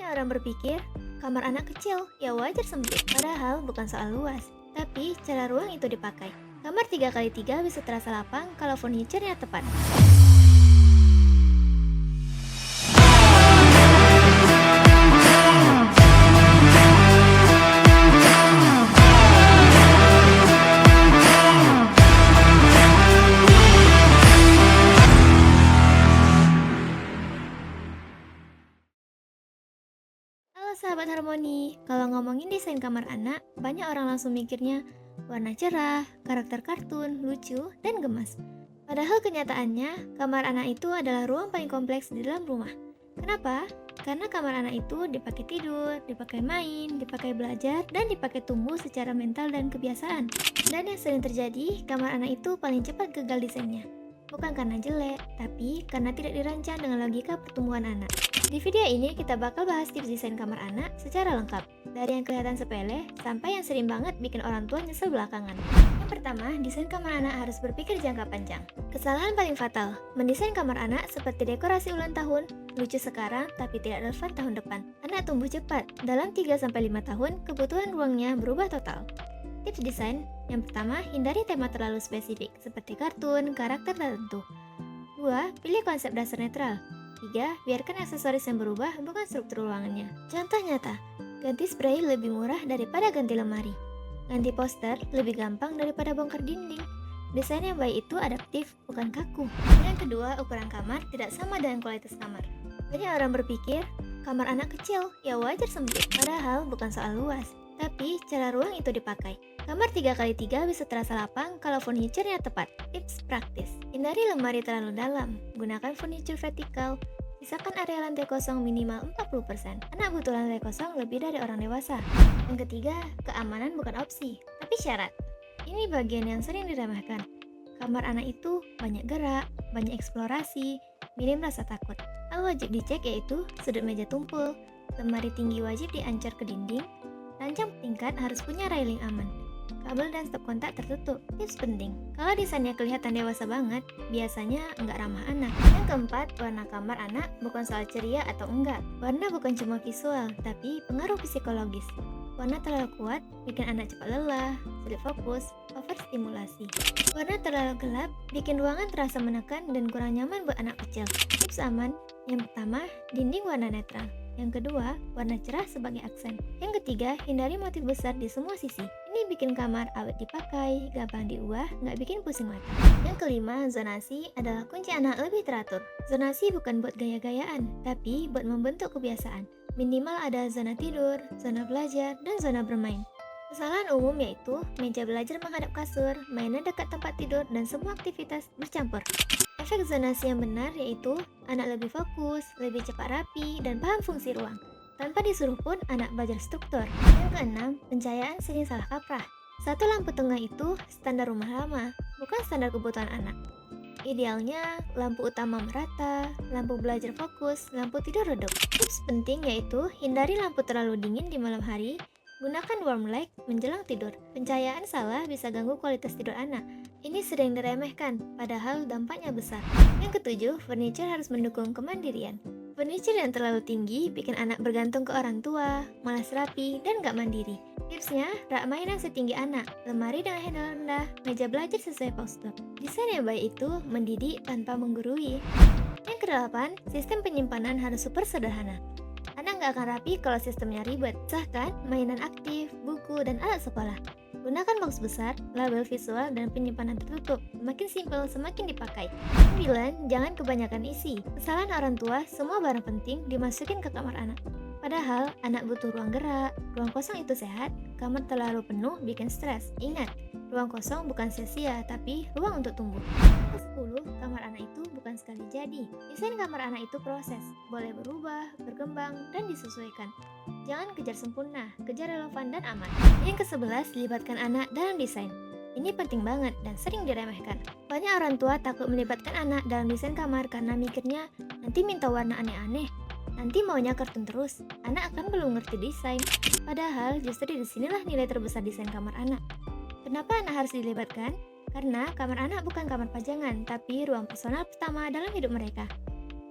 orang berpikir, kamar anak kecil, ya wajar sempit. Padahal bukan soal luas, tapi cara ruang itu dipakai. Kamar 3x3 bisa terasa lapang kalau furniture-nya tepat. Halo sahabat harmoni, kalau ngomongin desain kamar anak, banyak orang langsung mikirnya warna cerah, karakter kartun, lucu, dan gemas. Padahal kenyataannya, kamar anak itu adalah ruang paling kompleks di dalam rumah. Kenapa? Karena kamar anak itu dipakai tidur, dipakai main, dipakai belajar, dan dipakai tumbuh secara mental dan kebiasaan. Dan yang sering terjadi, kamar anak itu paling cepat gagal desainnya. Bukan karena jelek, tapi karena tidak dirancang dengan logika pertumbuhan anak. Di video ini kita bakal bahas tips desain kamar anak secara lengkap, dari yang kelihatan sepele sampai yang sering banget bikin orang tua nyesel belakangan. Yang pertama, desain kamar anak harus berpikir jangka panjang. Kesalahan paling fatal, mendesain kamar anak seperti dekorasi ulang tahun, lucu sekarang tapi tidak relevan tahun depan. Anak tumbuh cepat, dalam 3-5 tahun kebutuhan ruangnya berubah total. Tips desain, yang pertama, hindari tema terlalu spesifik seperti kartun, karakter tertentu. 2. Pilih konsep dasar netral. 3. Biarkan aksesoris yang berubah, bukan struktur ruangannya. Contoh nyata, ganti spray lebih murah daripada ganti lemari. Ganti poster lebih gampang daripada bongkar dinding. Desain yang baik itu adaptif, bukan kaku. Yang kedua, ukuran kamar tidak sama dengan kualitas kamar. Banyak orang berpikir, kamar anak kecil, ya wajar sempit. Padahal bukan soal luas, tapi cara ruang itu dipakai. Kamar 3x3 bisa terasa lapang kalau furniture-nya tepat. Tips praktis, hindari lemari terlalu dalam, gunakan furniture vertikal, sisakan area lantai kosong minimal 40%. Anak butuh lantai kosong lebih dari orang dewasa. Yang ketiga, keamanan bukan opsi, tapi syarat. Ini bagian yang sering diremehkan. Kamar anak itu banyak gerak, banyak eksplorasi, minim rasa takut. Hal wajib dicek yaitu sudut meja tumpul, lemari tinggi wajib diancor ke dinding, rancang tingkat harus punya railing aman. Kabel dan stop kontak tertutup. Tips penting, kalau desainnya kelihatan dewasa banget, biasanya nggak ramah anak. Yang keempat, warna kamar anak bukan soal ceria atau enggak. Warna bukan cuma visual, tapi pengaruh psikologis. Warna terlalu kuat bikin anak cepat lelah, sulit fokus, overstimulasi. Warna terlalu gelap bikin ruangan terasa menekan dan kurang nyaman buat anak kecil. Tips aman, yang pertama, dinding warna netral. Yang kedua, warna cerah sebagai aksen. Yang ketiga, hindari motif besar di semua sisi. Ini bikin kamar awet dipakai, gampang diubah, nggak bikin pusing mata. Yang kelima, zonasi adalah kunci anak lebih teratur. Zonasi bukan buat gaya-gayaan, tapi buat membentuk kebiasaan. Minimal ada zona tidur, zona belajar, dan zona bermain. Kesalahan umum yaitu meja belajar menghadap kasur, mainan dekat tempat tidur, dan semua aktivitas bercampur. Efek zonasi yang benar yaitu anak lebih fokus, lebih cepat rapi, dan paham fungsi ruang. Tanpa disuruh pun anak belajar struktur. Yang keenam, pencahayaan sering salah kaprah. Satu lampu tengah itu standar rumah lama, bukan standar kebutuhan anak. Idealnya, lampu utama merata, lampu belajar fokus, lampu tidur redup. Tips penting yaitu hindari lampu terlalu dingin di malam hari, gunakan warm light menjelang tidur. Pencahayaan salah bisa ganggu kualitas tidur anak. Ini sering diremehkan, padahal dampaknya besar. Yang ketujuh, furniture harus mendukung kemandirian. Furniture yang terlalu tinggi bikin anak bergantung ke orang tua, malas rapi, dan gak mandiri. Tipsnya, rak mainan setinggi anak, lemari dengan handle rendah, meja belajar sesuai postur. Desain yang baik itu mendidik tanpa menggurui. Yang kedelapan, sistem penyimpanan harus super sederhana. Anak nggak akan rapi kalau sistemnya ribet. Sahkan mainan aktif, buku, dan alat sekolah. Gunakan box besar, label visual, dan penyimpanan tertutup. Semakin simpel, semakin dipakai. 9. Jangan kebanyakan isi. Kesalahan orang tua, semua barang penting dimasukin ke kamar anak. Padahal, anak butuh ruang gerak. Ruang kosong itu sehat, kamar terlalu penuh bikin stres. Ingat, ruang kosong bukan sia-sia, tapi ruang untuk tumbuh. 10. Kamar anak itu bukan sekali jadi. Desain kamar anak itu proses, boleh berubah, berkembang, dan disesuaikan. Jangan kejar sempurna, kejar relevan dan aman. Yang ke-11, libatkan anak dalam desain. Ini penting banget dan sering diremehkan. Banyak orang tua takut melibatkan anak dalam desain kamar karena mikirnya nanti minta warna aneh-aneh. Nanti maunya kartun terus, anak akan belum ngerti desain. Padahal justru disinilah nilai terbesar desain kamar anak. Kenapa anak harus dilibatkan? Karena kamar anak bukan kamar pajangan, tapi ruang personal pertama dalam hidup mereka.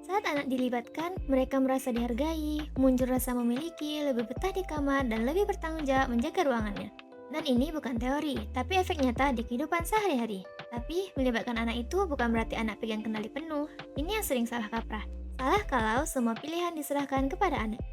Saat anak dilibatkan, mereka merasa dihargai, muncul rasa memiliki, lebih betah di kamar, dan lebih bertanggung jawab menjaga ruangannya. Dan ini bukan teori, tapi efek nyata di kehidupan sehari-hari. Tapi, melibatkan anak itu bukan berarti anak pegang kendali penuh. Ini yang sering salah kaprah. Salah kalau semua pilihan diserahkan kepada anak.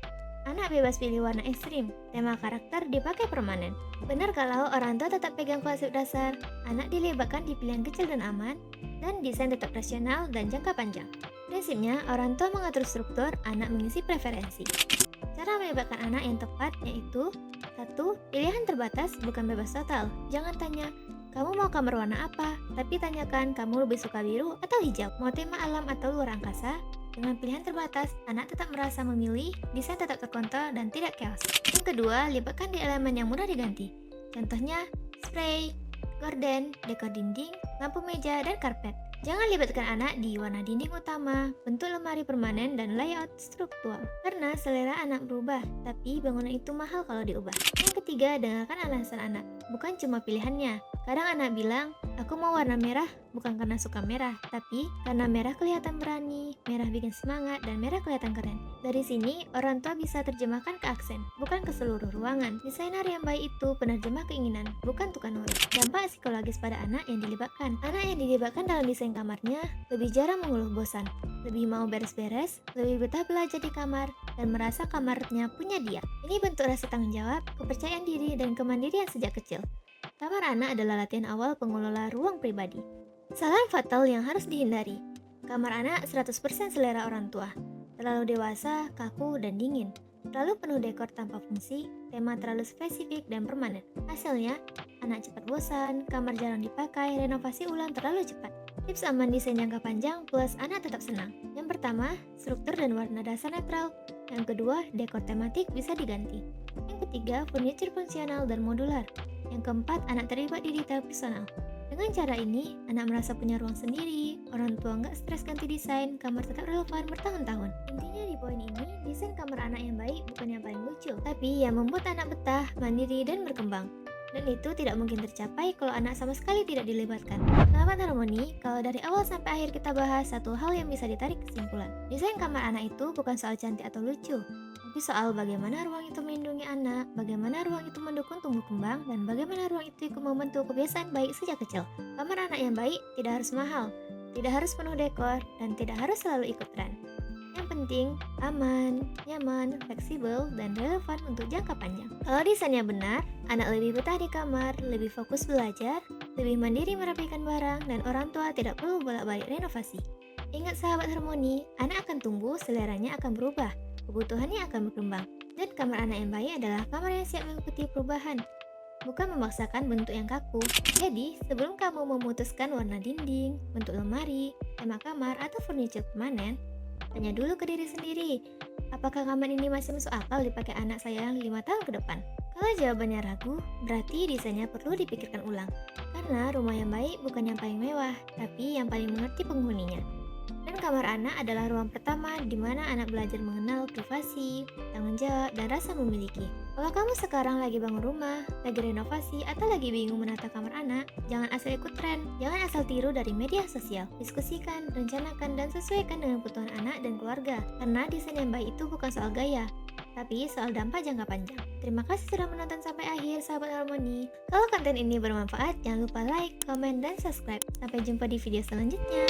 Anak bebas pilih warna ekstrim, tema karakter dipakai permanen. Benar kalau orang tua tetap pegang konsep dasar, anak dilibatkan di pilihan kecil dan aman, dan desain tetap rasional dan jangka panjang. Prinsipnya, orang tua mengatur struktur, anak mengisi preferensi. Cara melibatkan anak yang tepat yaitu 1. Pilihan terbatas bukan bebas total. Jangan tanya, kamu mau kamar warna apa? Tapi tanyakan, kamu lebih suka biru atau hijau? Mau tema alam atau luar angkasa? Dengan pilihan terbatas, anak tetap merasa memilih, desain tetap terkontrol dan tidak chaos. Yang kedua, libatkan di elemen yang mudah diganti. Contohnya, spray, gorden, dekor dinding, lampu meja, dan karpet. Jangan libatkan anak di warna dinding utama, bentuk lemari permanen, dan layout struktural. Karena selera anak berubah, tapi bangunan itu mahal kalau diubah. Yang ketiga, dengarkan alasan anak, bukan cuma pilihannya. Kadang anak bilang, aku mau warna merah, bukan karena suka merah, tapi karena merah kelihatan berani, merah bikin semangat, dan merah kelihatan keren. Dari sini, orang tua bisa terjemahkan ke aksen, bukan ke seluruh ruangan. Desainer yang baik itu penerjemah keinginan, bukan tukang urut. Dampak psikologis pada anak yang dilibatkan. Anak yang dilibatkan dalam desain kamarnya lebih jarang mengeluh bosan, lebih mau beres-beres, lebih betah belajar di kamar, dan merasa kamarnya punya dia. Ini bentuk rasa tanggung jawab, kepercayaan diri, dan kemandirian sejak kecil. Kamar anak adalah latihan awal pengelola ruang pribadi. Kesalahan fatal yang harus dihindari. Kamar anak 100% selera orang tua. Terlalu dewasa, kaku, dan dingin. Terlalu penuh dekor tanpa fungsi, tema terlalu spesifik dan permanen. Hasilnya, anak cepat bosan, kamar jarang dipakai, renovasi ulang terlalu cepat. Tips aman desain jangka panjang plus anak tetap senang. Yang pertama, struktur dan warna dasar netral. Yang kedua, dekor tematik bisa diganti. Yang ketiga, furniture fungsional dan modular. Yang keempat, anak terlibat di detail personal. Dengan cara ini, anak merasa punya ruang sendiri, orang tua nggak stres ganti desain, kamar tetap relevan bertahun-tahun. Intinya di poin ini, desain kamar anak yang baik bukan yang paling lucu, tapi yang membuat anak betah, mandiri, dan berkembang. Dan itu tidak mungkin tercapai kalau anak sama sekali tidak dilibatkan. Sahabat Harmoni, kalau dari awal sampai akhir kita bahas satu hal yang bisa ditarik kesimpulan. Desain kamar anak itu bukan soal cantik atau lucu, tapi soal bagaimana ruang itu melindungi anak, bagaimana ruang itu mendukung tumbuh kembang, dan bagaimana ruang itu ikut membentuk kebiasaan baik sejak kecil. Kamar anak yang baik tidak harus mahal, tidak harus penuh dekor, dan tidak harus selalu ikut tren. Yang penting, aman, nyaman, fleksibel, dan relevan untuk jangka panjang. Kalau desainnya benar, anak lebih betah di kamar, lebih fokus belajar, lebih mandiri merapikan barang, dan orang tua tidak perlu bolak-balik renovasi. Ingat sahabat Harmoni, anak akan tumbuh, seleranya akan berubah, kebutuhannya akan berkembang. Dan kamar anak yang baik adalah kamar yang siap mengikuti perubahan, bukan memaksakan bentuk yang kaku. Jadi, sebelum kamu memutuskan warna dinding, bentuk lemari, tema kamar, atau furniture permanen, tanya dulu ke diri sendiri, apakah kamar ini masih masuk akal dipakai anak saya 5 tahun ke depan? Kalau jawabannya ragu, berarti desainnya perlu dipikirkan ulang. Karena rumah yang baik bukan yang paling mewah, tapi yang paling mengerti penghuninya. Dan kamar anak adalah ruang pertama di mana anak belajar mengenal privasi, tanggung jawab, dan rasa memiliki. Kalau kamu sekarang lagi bangun rumah, lagi renovasi, atau lagi bingung menata kamar anak, jangan asal ikut tren, jangan asal tiru dari media sosial. Diskusikan, rencanakan, dan sesuaikan dengan kebutuhan anak dan keluarga. Karena desain yang baik itu bukan soal gaya, tapi soal dampak jangka panjang. Terima kasih sudah menonton sampai akhir, sahabat Harmoni. Kalau konten ini bermanfaat, jangan lupa like, komen, dan subscribe. Sampai jumpa di video selanjutnya.